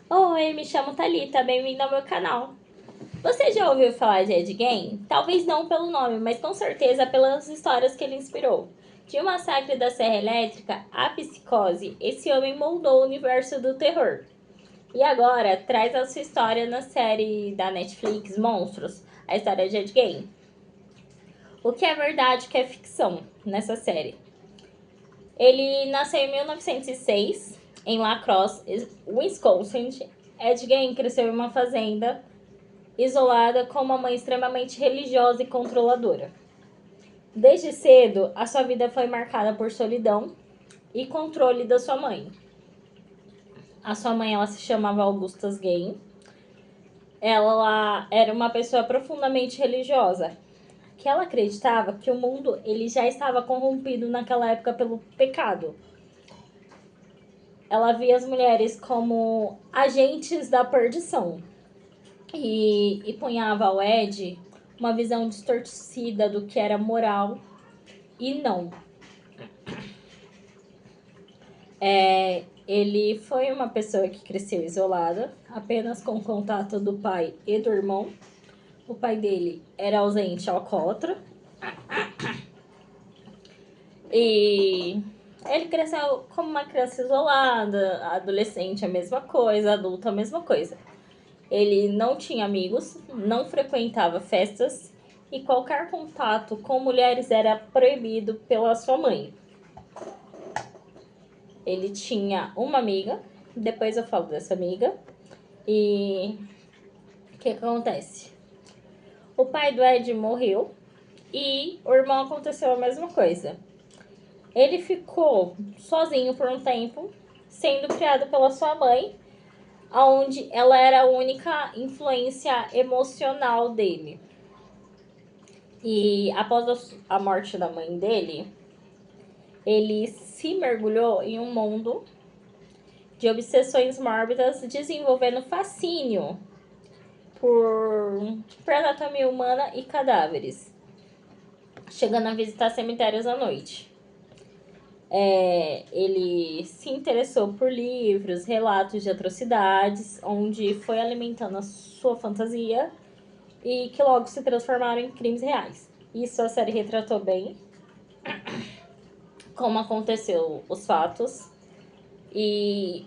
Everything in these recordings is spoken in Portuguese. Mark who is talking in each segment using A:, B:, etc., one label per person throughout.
A: Oi, me chamo Thalita, bem-vindo ao meu canal. Você já ouviu falar de Ed Gein? Talvez não pelo nome, mas com certeza pelas histórias que ele inspirou. De O Massacre da Serra Elétrica à Psicose, esse homem moldou o universo do terror. E agora traz a sua história na série da Netflix Monstros, a história de Ed Gein. O que é verdade, o que é ficção nessa série? Ele nasceu em 1906 em La Crosse, Wisconsin. Ed Gein cresceu em uma fazenda isolada com uma mãe extremamente religiosa e controladora. Desde cedo, a sua vida foi marcada por solidão e controle da sua mãe. A sua mãe, ela se chamava Augustus Gein. Ela era uma pessoa profundamente religiosa, que ela acreditava que o mundo ele já estava corrompido naquela época pelo pecado. Ela via as mulheres como agentes da perdição e punhava ao Ed uma visão distorcida do que era moral e não. Ele foi uma pessoa que cresceu isolada, apenas com contato do pai e do irmão. O pai dele era ausente, alcoólatra. E ele cresceu como uma criança isolada, adolescente a mesma coisa, adulto a mesma coisa. Ele não tinha amigos, não frequentava festas e qualquer contato com mulheres era proibido pela sua mãe. Ele tinha uma amiga, depois eu falo dessa amiga. E o que acontece? O pai do Ed morreu e o irmão aconteceu a mesma coisa. Ele ficou sozinho por um tempo, sendo criado pela sua mãe, onde ela era a única influência emocional dele. E após a morte da mãe dele, ele se mergulhou em um mundo de obsessões mórbidas, desenvolvendo fascínio por anatomia humana e cadáveres, chegando a visitar cemitérios à noite. Ele se interessou por livros, relatos de atrocidades, onde foi alimentando a sua fantasia e que logo se transformaram em crimes reais. Isso a série retratou bem como aconteceu os fatos e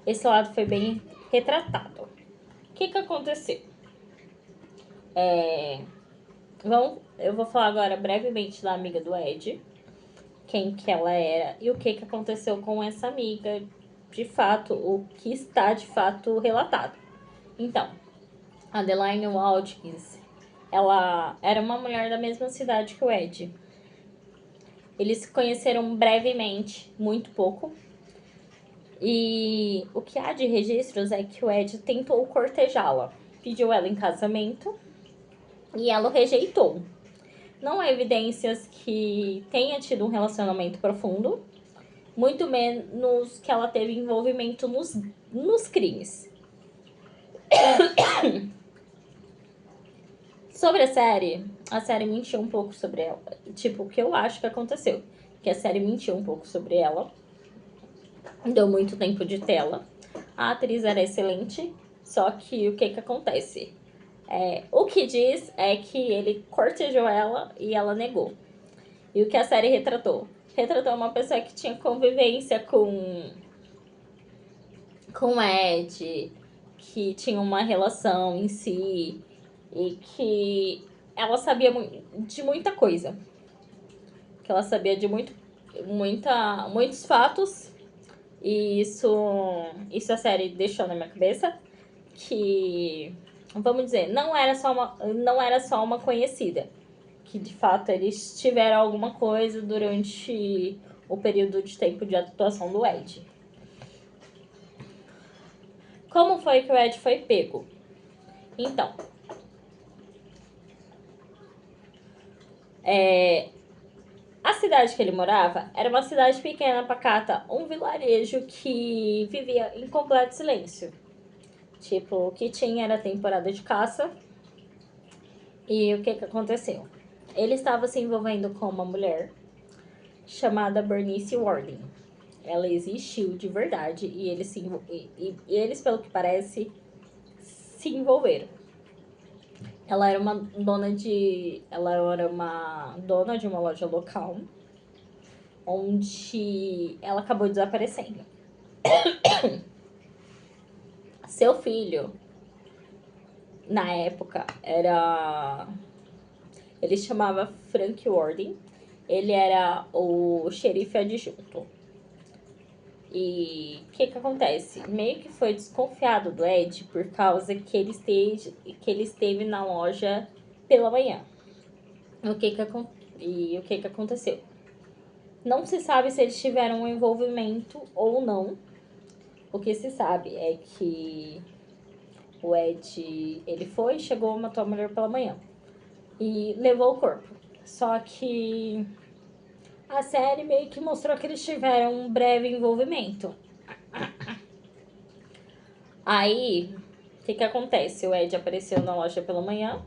A: esse lado foi bem retratado. O que aconteceu? Eu vou falar agora brevemente da amiga do Ed, quem que ela era e o que aconteceu com essa amiga, de fato, o que está de fato relatado. Então, Adeline Watkins, ela era uma mulher da mesma cidade que o Ed. Eles se conheceram brevemente, muito pouco. E o que há de registros é que o Ed tentou cortejá-la, pediu ela em casamento e ela o rejeitou. Não há evidências que tenha tido um relacionamento profundo, muito menos que ela teve envolvimento nos crimes. Sobre a série mentiu um pouco sobre ela. Tipo, o que eu acho que aconteceu? Que a série mentiu um pouco sobre ela. Deu muito tempo de tela. A atriz era excelente, só que o que acontece? O que diz é que ele cortejou ela e ela negou. E o que a série retratou? Retratou uma pessoa que tinha convivência com Ed, que tinha uma relação em si e que ela sabia de muita coisa. Que ela sabia de muitos fatos. E isso a série deixou na minha cabeça. Que, vamos dizer, não era só uma conhecida. Que de fato eles tiveram alguma coisa durante o período de tempo de atuação do Ed. Como foi que o Ed foi pego? Então, a cidade que ele morava era uma cidade pequena, pacata, um vilarejo que vivia em completo silêncio. Tipo, o que tinha era temporada de caça. E o que aconteceu? Ele estava se envolvendo com uma mulher chamada Bernice Warden. ela existiu de verdade e eles, e eles, pelo que parece, se envolveram. Ela era uma dona de uma loja local, onde ela acabou desaparecendo. Seu filho, na época, ele chamava Frank Warden. Ele era o xerife adjunto. E o que acontece? Meio que foi desconfiado do Ed por causa que ele esteve na loja pela manhã. O que aconteceu? Não se sabe se eles tiveram um envolvimento ou não. O que se sabe é que o Ed, ele chegou, matou a mulher pela manhã e levou o corpo. Só que a série meio que mostrou que eles tiveram um breve envolvimento. Aí, o que acontece? O Ed apareceu na loja pela manhã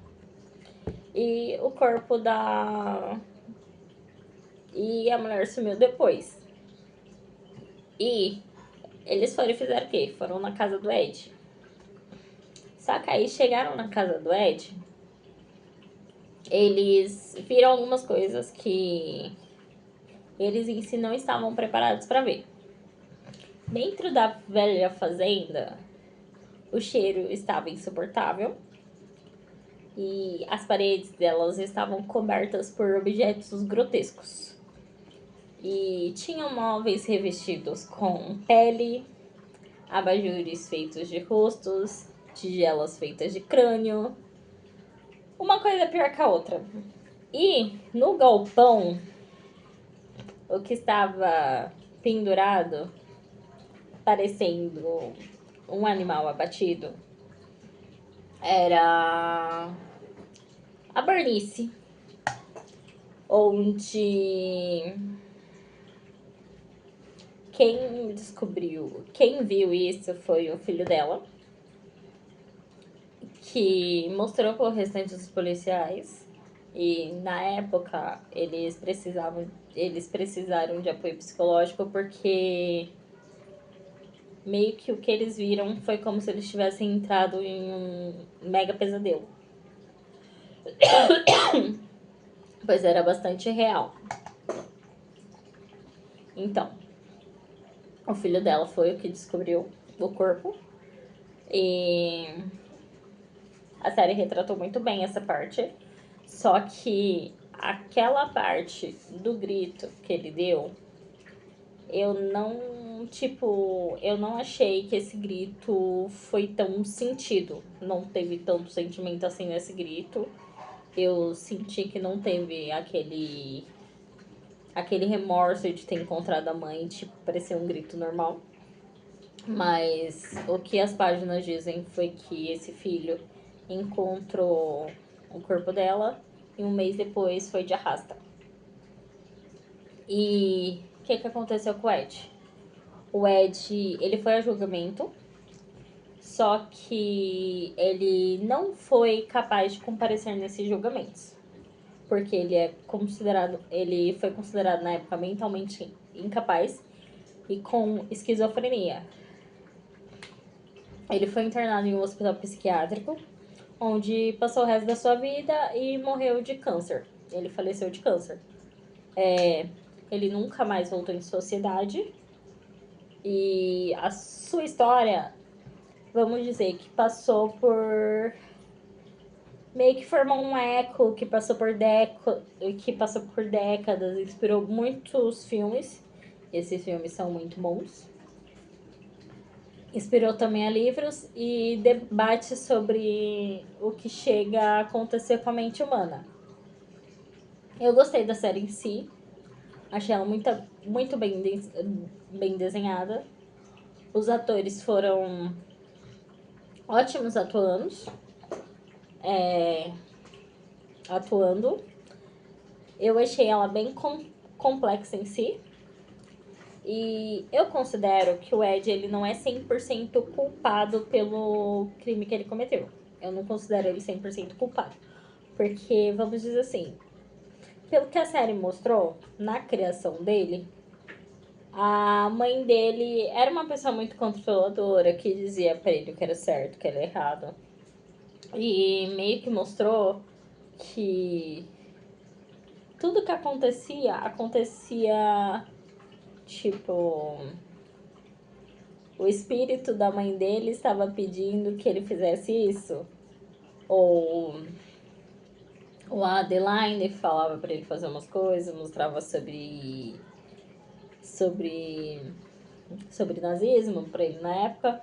A: e o corpo da... E a mulher sumiu depois. E eles foram e fizeram o quê? Foram na casa do Ed. Só que aí chegaram na casa do Ed, eles viram algumas coisas que eles em si não estavam preparados para ver. Dentro da velha fazenda, o cheiro estava insuportável e as paredes delas estavam cobertas por objetos grotescos. E tinham móveis revestidos com pele, abajures feitos de rostos, tigelas feitas de crânio. Uma coisa pior que a outra. E no galpão, o que estava pendurado, parecendo um animal abatido, era a Bernice, onde quem viu isso foi o filho dela, que mostrou para o restante dos policiais. E na época eles precisaram de apoio psicológico porque meio que o que eles viram foi como se eles tivessem entrado em um mega pesadelo. Pois era bastante real. Então, o filho dela foi o que descobriu o corpo. E a série retratou muito bem essa parte. Só que aquela parte do grito que ele deu, eu não achei que esse grito foi tão sentido. Não teve tanto sentimento assim nesse grito. Eu senti que não teve aquele remorso de ter encontrado a mãe, tipo, parecia um grito normal. Mas o que as páginas dizem foi que esse filho encontrou o corpo dela e um mês depois foi de arrasta. E o que aconteceu com o Ed? O Ed, ele foi a julgamento, só que ele não foi capaz de comparecer nesses julgamentos. Porque ele foi considerado na época mentalmente incapaz e com esquizofrenia. Ele foi internado em um hospital psiquiátrico, onde passou o resto da sua vida e morreu de câncer. Ele faleceu de câncer. Ele nunca mais voltou em sociedade. E a sua história, vamos dizer, que passou por... meio que formou um eco que passou por décadas, inspirou muitos filmes. Esses filmes são muito bons. Inspirou também a livros e debate sobre o que chega a acontecer com a mente humana. Eu gostei da série em si. Achei ela muito bem desenhada. Os atores foram ótimos atuando. Eu achei ela bem complexa em si. E eu considero que o Ed, ele não é 100% culpado pelo crime que ele cometeu. Eu não considero ele 100% culpado. Porque, vamos dizer assim, pelo que a série mostrou, na criação dele, A mãe dele era uma pessoa muito controladora, que dizia pra ele o que era certo, o que era errado. E meio que mostrou que tudo que acontecia tipo, o espírito da mãe dele estava pedindo que ele fizesse isso. Ou a Adeline falava para ele fazer umas coisas, mostrava sobre nazismo para ele na época.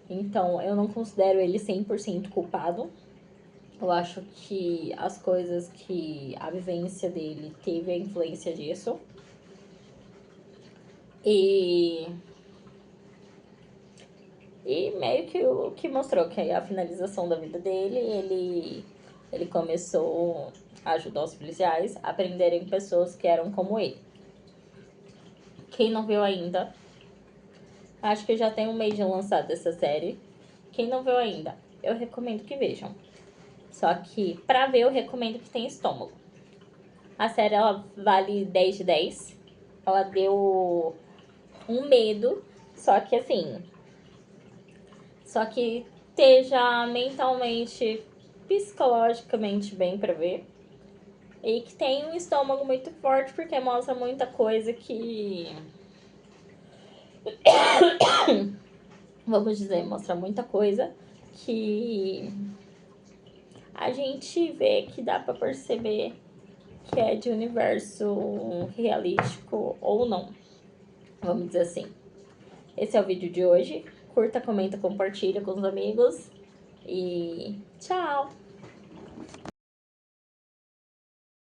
A: Então, eu não considero ele 100% culpado. Eu acho que as coisas que a vivência dele teve a influência disso. E meio que o que mostrou que a finalização da vida dele, ele começou a ajudar os policiais a prenderem pessoas que eram como ele. Quem não viu ainda, acho que já tem um mês de lançado essa série. Quem não viu ainda, eu recomendo que vejam. Só que, pra ver, eu recomendo que tenha estômago. A série, ela vale 10 de 10. Ela deu um medo, só que assim... Só que esteja mentalmente, psicologicamente bem pra ver. E que tem um estômago muito forte, porque mostra muita coisa que... Vamos dizer, mostra muita coisa que a gente vê que dá pra perceber que é de universo realístico ou não. Vamos dizer assim. Esse é o vídeo de hoje. Curta, comenta, compartilha com os amigos. E tchau!